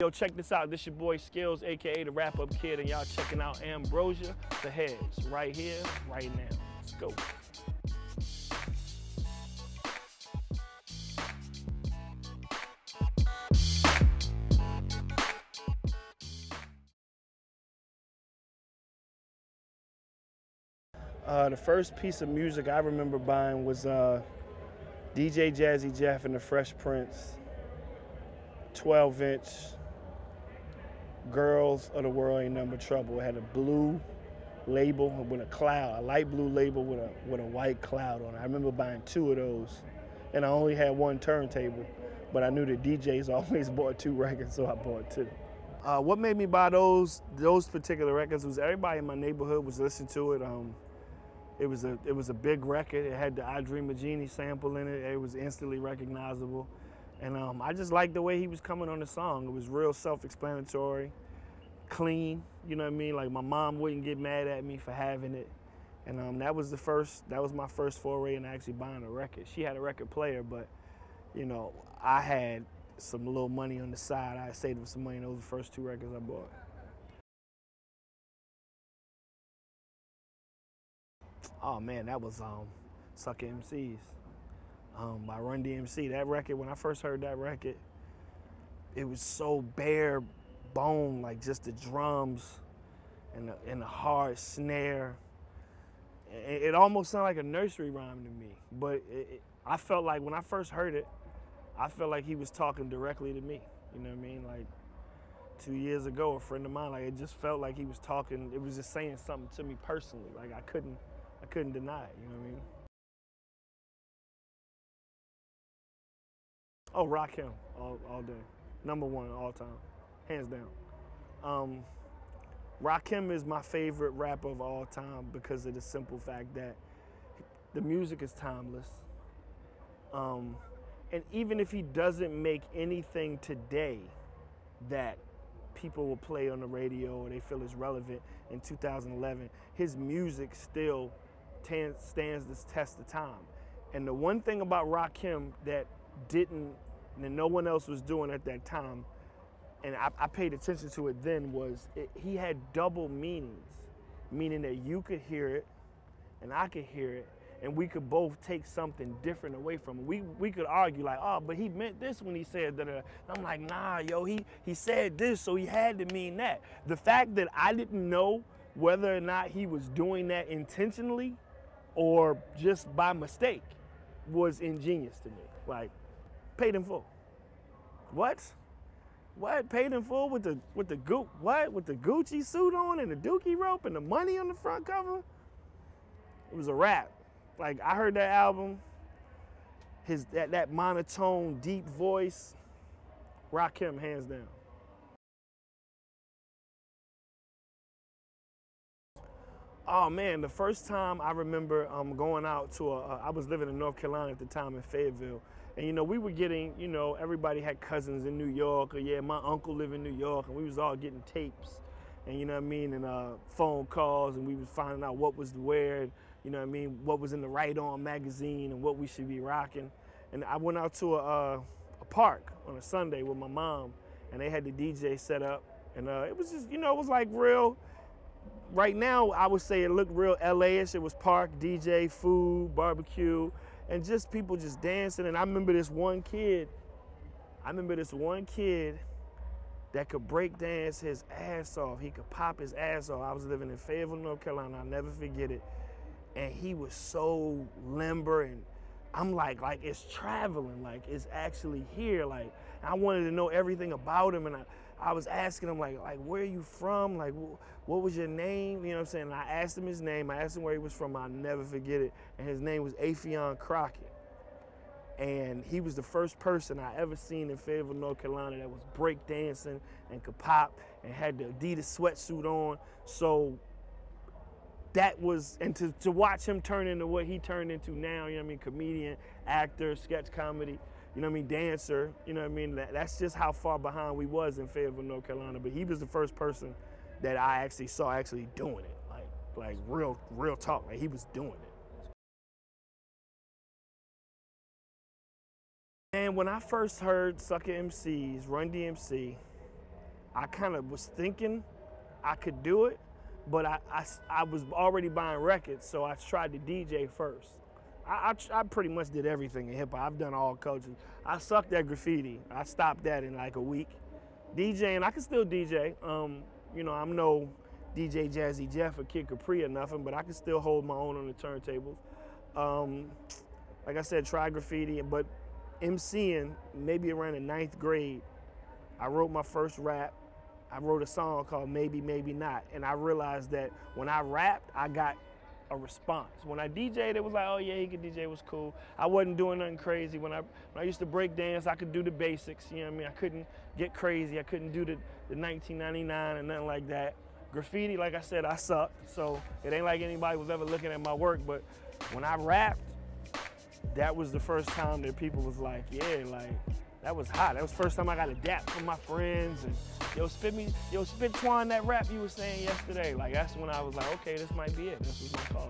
Yo, check this out. This your boy Skillz, aka the Wrap Up Kid, and y'all checking out Ambrosia, the heads, right here, right now. Let's go. The first piece of music I remember buying was DJ Jazzy Jeff and the Fresh Prince, 12-inch. Girls of the World Ain't Nothing But Trouble. It had a blue label with a cloud, a light blue label with a white cloud on it. I remember buying 2 of those, and I only had 1 turntable, but I knew the DJs always bought 2 records, so I bought 2. What made me buy those particular records was everybody in my neighborhood was listening to it. It was a big record. It had the I Dream of Jeannie sample in it. It was instantly recognizable. And I just liked the way he was coming on the song. It was real self-explanatory, clean, you know what I mean? Like my mom wouldn't get mad at me for having it. And that was my first foray in actually buying a record. She had a record player, but you know, I had some little money on the side. I saved up some money, and those were the first 2 records I bought. Oh man, that was Sucker MCs. By Run DMC. That record, when I first heard that record, it was so bare bone, like just the drums and the hard snare. It almost sounded like a nursery rhyme to me, but I felt like when I first heard it, I felt like he was talking directly to me. You know what I mean? Like 2 years ago, a friend of mine, like it just felt like he was talking. It was just saying something to me personally. Like I couldn't deny it. You know what I mean? Oh, Rakim, all day. #1 all time, hands down. Rakim is my favorite rapper of all time because of the simple fact that the music is timeless. And even if he doesn't make anything today that people will play on the radio or they feel is relevant in 2011, his music still stands this test of time. And the one thing about Rakim that no one else was doing at that time, and I paid attention to it then, was he had double meanings, meaning that you could hear it and I could hear it, and we could both take something different away from it. We could argue like, oh, but he meant this when he said that. I'm like, nah, yo, he said this, so he had to mean that. The fact that I didn't know whether or not he was doing that intentionally or just by mistake was ingenious to me. Like, paid in full. What? Paid in full with the Gucci suit on and the dookie rope and the money on the front cover? It was a wrap. Like I heard that album, that monotone, deep voice, Rakim hands down. Oh man, the first time I remember going out to I was living in North Carolina at the time in Fayetteville. And, you know, we were getting, you know, everybody had cousins in New York, or yeah, my uncle lived in New York, and we was all getting tapes, and you know what I mean, and phone calls, and we was finding out what was to wear, and, you know what I mean, what was in the Right On magazine and what we should be rocking. And I went out to a park on a Sunday with my mom, and they had the DJ set up, and it was just, you know, it was like real, right now I would say it looked real LA-ish. It was park, DJ, food, barbecue, and just people just dancing. And I remember this one kid that could break dance his ass off. He could pop his ass off. I was living in Fayetteville, North Carolina. I'll never forget it. And he was so limber, and I'm like it's traveling, like it's actually here. Like I wanted to know everything about him, and I was asking him like where are you from? Like what was your name? You know what I'm saying? And I asked him his name. I asked him where he was from. I'll never forget it. And his name was Affion Crockett. And he was the first person I ever seen in Fayetteville, North Carolina that was break dancing and could pop and had the Adidas sweatsuit on. So that was, and to watch him turn into what he turned into now, you know what I mean, comedian, actor, sketch comedy, you know what I mean, dancer, you know what I mean, that's just how far behind we was in Fayetteville, North Carolina. But he was the first person that I actually saw doing it, like real talk, like he was doing it. And when I first heard Sucker MCs, Run DMC, I kind of was thinking I could do it, but I was already buying records, so I tried to DJ first. I pretty much did everything in hip hop. I've done all cultures. I sucked at graffiti. I stopped that in like a week. DJing, I can still DJ. You know, I'm no DJ Jazzy Jeff or Kid Capri or nothing, but I can still hold my own on the turntables. Like I said, try graffiti, but MCing, maybe around the 9th grade, I wrote my first rap. I wrote a song called Maybe, Maybe Not, and I realized that when I rapped, I got a response. When I DJ'd, it was like, oh yeah, he could DJ, it was cool. I wasn't doing nothing crazy. When I used to break dance, I could do the basics, you know what I mean? I couldn't get crazy. I couldn't do the 1999 and nothing like that. Graffiti, like I said, I sucked, so it ain't like anybody was ever looking at my work, but when I rapped, that was the first time that people was like, yeah, like, that was hot. That was the first time I got a dap from my friends, and spit Twan that rap you were saying yesterday. Like, that's when I was like, okay, this might be it. This was my call.